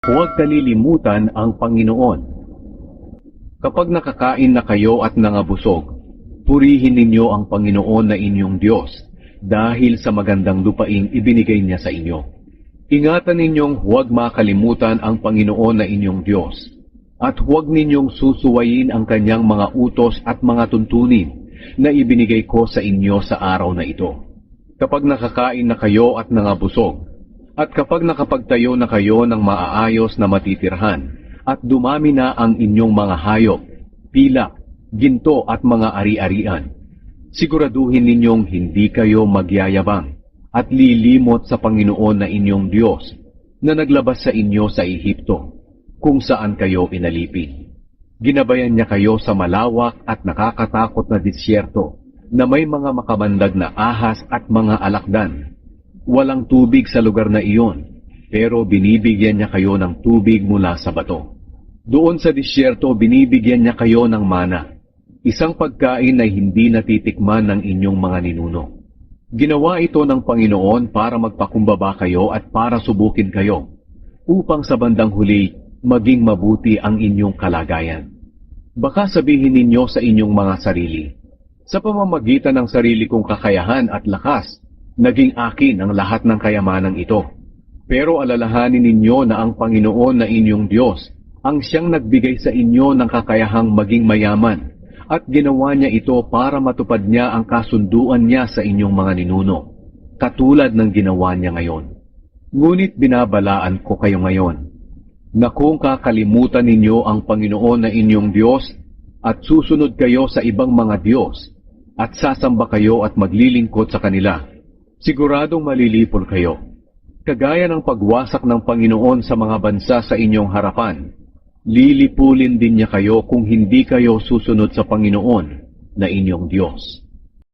Huwag kalilimutan ang Panginoon. Kapag nakakain na kayo at nangabusog, purihin ninyo ang Panginoon na inyong Diyos dahil sa magandang lupaing ibinigay niya sa inyo. Ingatan ninyong huwag makalimutan ang Panginoon na inyong Diyos at huwag ninyong susuwayin ang kanyang mga utos at mga tuntunin na ibinigay ko sa inyo sa araw na ito. Kapag nakakain na kayo at nangabusog, at kapag nakapagtayo na kayo ng maaayos na matitirhan, at dumami na ang inyong mga hayop, pilak, ginto at mga ari-arian, siguraduhin ninyong hindi kayo magyayabang at lilimot sa Panginoon na inyong Diyos na naglabas sa inyo sa Ehipto, kung saan kayo inalipin. Ginabayan niya kayo sa malawak at nakakatakot na disyerto na may mga makabandag na ahas at mga alakdan. Walang tubig sa lugar na iyon, pero binibigyan niya kayo ng tubig mula sa bato. Doon sa disyerto, binibigyan niya kayo ng mana, isang pagkain na hindi natitikman ng inyong mga ninuno. Ginawa ito ng Panginoon para magpakumbaba kayo at para subukin kayo, upang sa bandang huli, maging mabuti ang inyong kalagayan. Baka sabihin ninyo sa inyong mga sarili, sa pamamagitan ng sarili kong kakayahan at lakas, naging akin ang lahat ng kayamanang ito. Pero alalahanin ninyo na ang Panginoon na inyong Diyos ang siyang nagbigay sa inyo ng kakayahang maging mayaman at ginawa niya ito para matupad niya ang kasunduan niya sa inyong mga ninuno, katulad ng ginawa niya ngayon. Ngunit binabalaan ko kayo ngayon na kung kakalimutan ninyo ang Panginoon na inyong Diyos at susunod kayo sa ibang mga Diyos at sasamba kayo at maglilingkod sa kanila, siguradong malilipol kayo. Kagaya ng pagwasak ng Panginoon sa mga bansa sa inyong harapan, lilipulin din niya kayo kung hindi kayo susunod sa Panginoon na inyong Diyos.